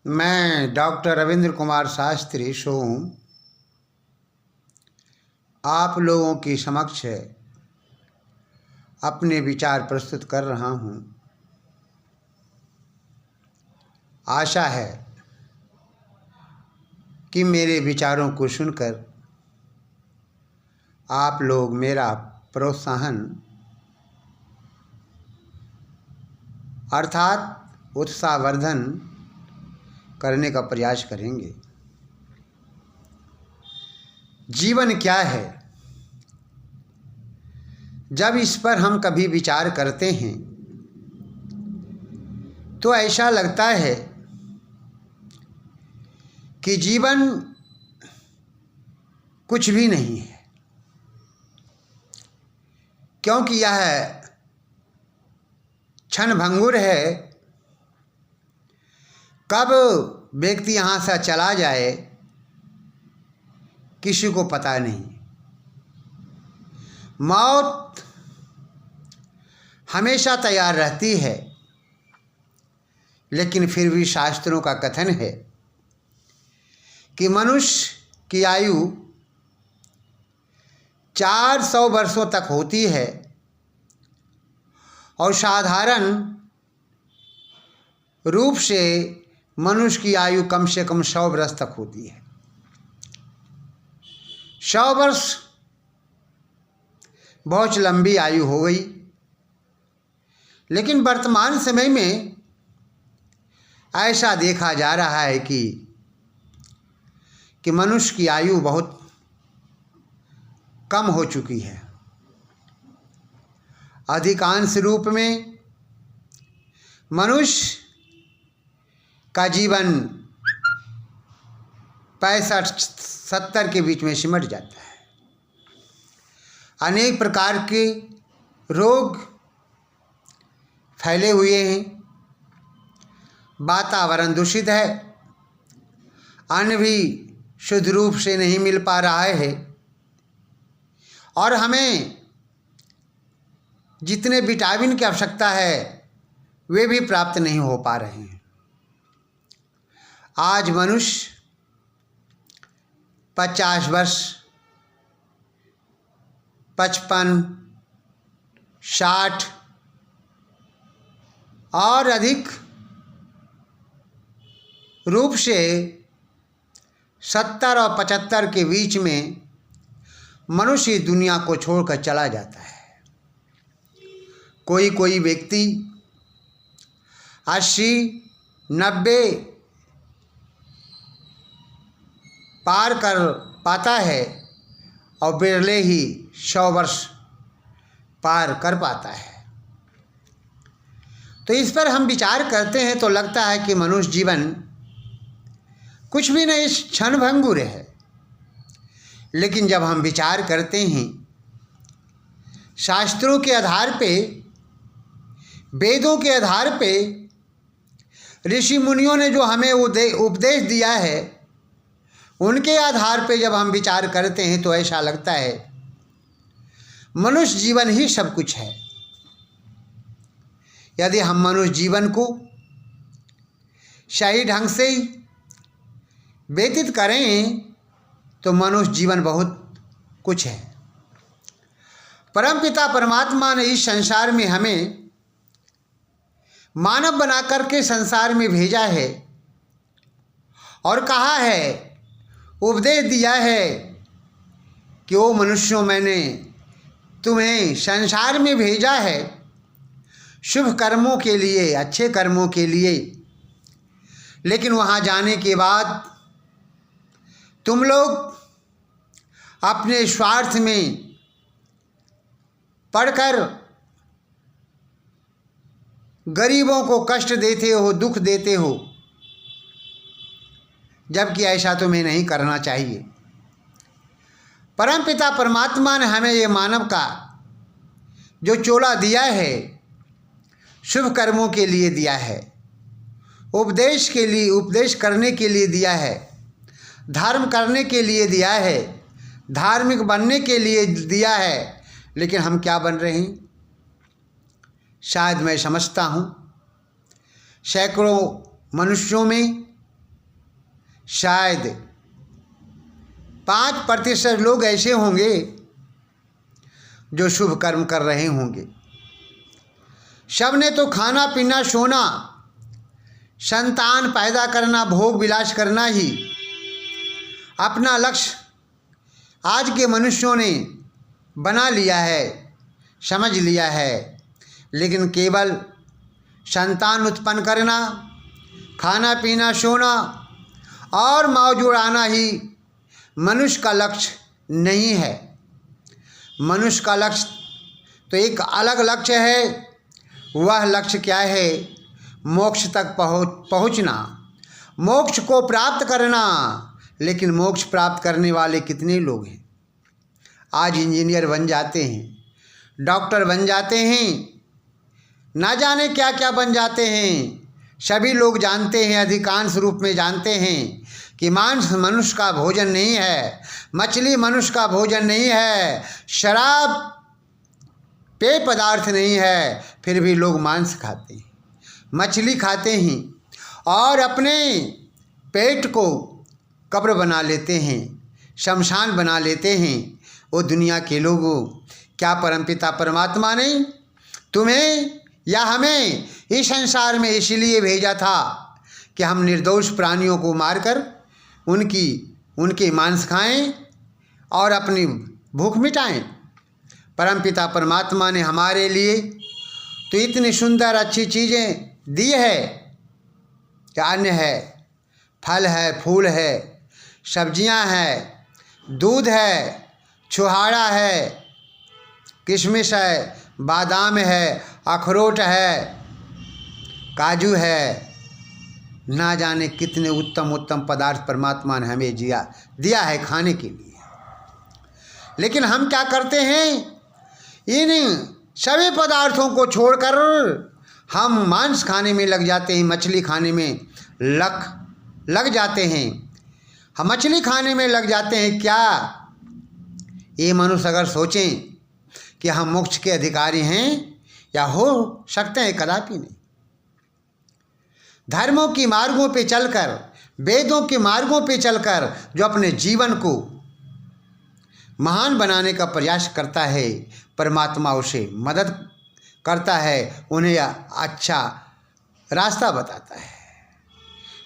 मैं डॉक्टर रविंद्र कुमार शास्त्री सोम आप लोगों की समक्ष अपने विचार प्रस्तुत कर रहा हूँ। आशा है कि मेरे विचारों को सुनकर आप लोग मेरा प्रोत्साहन अर्थात उत्साहवर्धन करने का प्रयास करेंगे। जीवन क्या है? जब इस पर हम कभी विचार करते हैं तो ऐसा लगता है कि जीवन कुछ भी नहीं है, क्योंकि यह क्षणभंगुर है। कब व्यक्ति यहाँ से चला जाए किसी को पता नहीं। मौत हमेशा तैयार रहती है, लेकिन फिर भी शास्त्रों का कथन है कि मनुष्य की आयु 400 वर्षों तक होती है और साधारण रूप से मनुष्य की आयु कम से कम 100 वर्ष तक होती है। 100 वर्ष बहुत लंबी आयु हो गई, लेकिन वर्तमान समय में ऐसा देखा जा रहा है कि मनुष्य की आयु बहुत कम हो चुकी है। अधिकांश रूप में मनुष्य का जीवन 65-70 के बीच में सिमट जाता है। अनेक प्रकार के रोग फैले हुए हैं, वातावरण दूषित है, अन्न भी शुद्ध रूप से नहीं मिल पा रहा है और हमें जितने विटामिन की आवश्यकता है वे भी प्राप्त नहीं हो पा रहे हैं। आज मनुष्य 50 वर्ष, 55, 60 और अधिक रूप से 70 और 75 के बीच में मनुष्य इस दुनिया को छोड़कर चला जाता है। कोई व्यक्ति 80, 90 पार कर पाता है और बिरले ही 100 वर्ष पार कर पाता है। तो इस पर हम विचार करते हैं तो लगता है कि मनुष्य जीवन कुछ भी नहीं, क्षणभंगुर है। लेकिन जब हम विचार करते हैं शास्त्रों के आधार पे, वेदों के आधार पे, ऋषि मुनियों ने जो हमें उपदेश दिया है उनके आधार पे जब हम विचार करते हैं तो ऐसा लगता है मनुष्य जीवन ही सब कुछ है। यदि हम मनुष्य जीवन को सही ढंग से व्यतीत करें तो मनुष्य जीवन बहुत कुछ है। परमपिता परमात्मा ने इस संसार में हमें मानव बना करके संसार में भेजा है और कहा है, उपदेश दिया है कि ओ मनुष्यों, मैंने तुम्हें संसार में भेजा है शुभ कर्मों के लिए, अच्छे कर्मों के लिए। लेकिन वहाँ जाने के बाद तुम लोग अपने स्वार्थ में पढ़कर गरीबों को कष्ट देते हो, दुख देते हो, जबकि ऐसा तुम्हें नहीं करना चाहिए। परमपिता परमात्मा ने हमें ये मानव का जो चोला दिया है शुभ कर्मों के लिए दिया है, उपदेश के लिए, उपदेश करने के लिए दिया है, धर्म करने के लिए दिया है, धार्मिक बनने के लिए दिया है। लेकिन हम क्या बन रहे हैं? शायद मैं समझता हूँ सैकड़ों मनुष्यों में शायद 5% लोग ऐसे होंगे जो शुभ कर्म कर रहे होंगे। सब ने तो खाना पीना सोना, संतान पैदा करना, भोग विलास करना ही अपना लक्ष्य आज के मनुष्यों ने बना लिया है, समझ लिया है। लेकिन केवल संतान उत्पन्न करना, खाना पीना सोना और मौज उड़ाना ही मनुष्य का लक्ष्य नहीं है। मनुष्य का लक्ष्य तो एक अलग लक्ष्य है। वह लक्ष्य क्या है? मोक्ष तक पहुँचना, मोक्ष को प्राप्त करना। लेकिन मोक्ष प्राप्त करने वाले कितने लोग हैं? आज इंजीनियर बन जाते हैं, डॉक्टर बन जाते हैं, ना जाने क्या क्या बन जाते हैं। सभी लोग जानते हैं, अधिकांश रूप में जानते हैं कि मांस मनुष्य का भोजन नहीं है, मछली मनुष्य का भोजन नहीं है, शराब पेय पदार्थ नहीं है। फिर भी लोग मांस खाते हैं, मछली खाते हैं और अपने पेट को कब्र बना लेते हैं, शमशान बना लेते हैं। वो दुनिया के लोगों, क्या परमपिता परमात्मा ने तुम्हें या हमें इस संसार में इसलिए भेजा था कि हम निर्दोष प्राणियों को मारकर उनके मांस खाएं और अपनी भूख मिटाएं? परमपिता परमात्मा ने हमारे लिए तो इतनी सुंदर अच्छी चीज़ें दी है कि अन्न है, फल है, फूल है, सब्जियां हैं, दूध है, छुहाड़ा है, किशमिश है, बादाम है, अखरोट है, काजू है, ना जाने कितने उत्तम उत्तम पदार्थ परमात्मा ने हमें दिया है खाने के लिए। लेकिन हम क्या करते हैं? इन सभी पदार्थों को छोड़कर हम मांस खाने में लग जाते हैं, मछली खाने में लग जाते हैं। हम मछली खाने में लग जाते हैं। क्या ये मनुष्य अगर सोचें कि हम मोक्ष के अधिकारी हैं या हो सकते हैं? कदापि नहीं। धर्मों के मार्गों पे चलकर, वेदों के मार्गों पे चलकर जो अपने जीवन को महान बनाने का प्रयास करता है, परमात्मा उसे मदद करता है, उन्हें अच्छा रास्ता बताता है।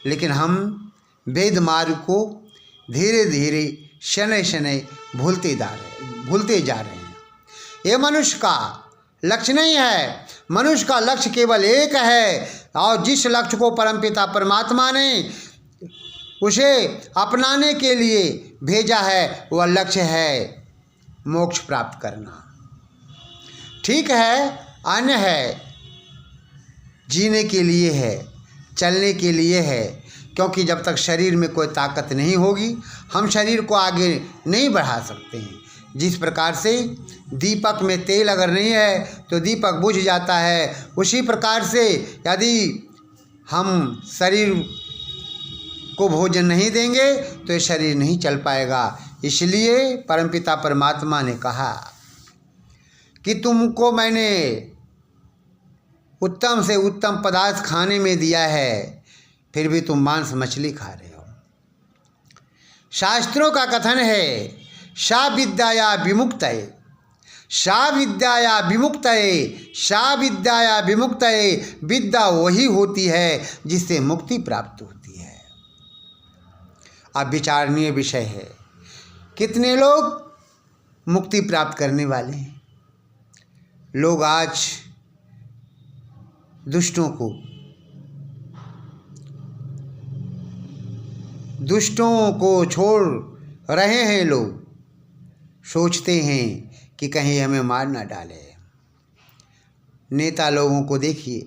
लेकिन हम वेद मार्ग को धीरे धीरे शनै शनै भूलते जा रहे हैं। ये मनुष्य का लक्ष्य नहीं है। मनुष्य का लक्ष्य केवल एक है, और जिस लक्ष्य को परमपिता परमात्मा ने उसे अपनाने के लिए भेजा है, वह लक्ष्य है मोक्ष प्राप्त करना। ठीक है, अन्न है, जीने के लिए है, चलने के लिए है, क्योंकि जब तक शरीर में कोई ताकत नहीं होगी हम शरीर को आगे नहीं बढ़ा सकते हैं। जिस प्रकार से दीपक में तेल अगर नहीं है तो दीपक बुझ जाता है, उसी प्रकार से यदि हम शरीर को भोजन नहीं देंगे तो ये शरीर नहीं चल पाएगा। इसलिए परमपिता परमात्मा ने कहा कि तुमको मैंने उत्तम से उत्तम पदार्थ खाने में दिया है, फिर भी तुम मांस मछली खा रहे हो। शास्त्रों का कथन है, सा विद्याया विमुक्तये, सा विद्याया विमुक्तये, सा विद्याया विमुक्तये। विद्या वही होती है जिससे मुक्ति प्राप्त होती है। अब विचारणीय विषय है, कितने लोग मुक्ति प्राप्त करने वाले हैं? लोग आज दुष्टों को छोड़ रहे हैं। लोग सोचते हैं कि कहीं हमें मार ना डाले। नेता लोगों को देखिए,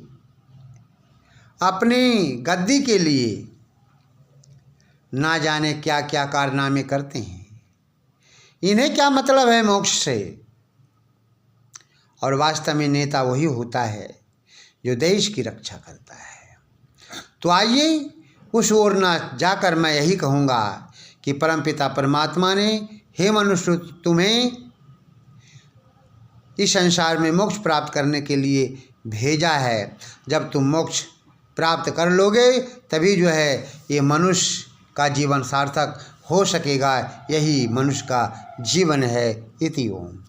अपनी गद्दी के लिए ना जाने क्या क्या कारनामे करते हैं। इन्हें क्या मतलब है मोक्ष से? और वास्तव में नेता वही होता है जो देश की रक्षा करता है। तो आइए उस ओर ना जाकर मैं यही कहूँगा कि परमपिता परमात्मा ने, हे मनुष्य, तुम्हें इस संसार में मोक्ष प्राप्त करने के लिए भेजा है। जब तुम मोक्ष प्राप्त कर लोगे तभी जो है ये मनुष्य का जीवन सार्थक हो सकेगा। यही मनुष्य का जीवन है। इति ओम।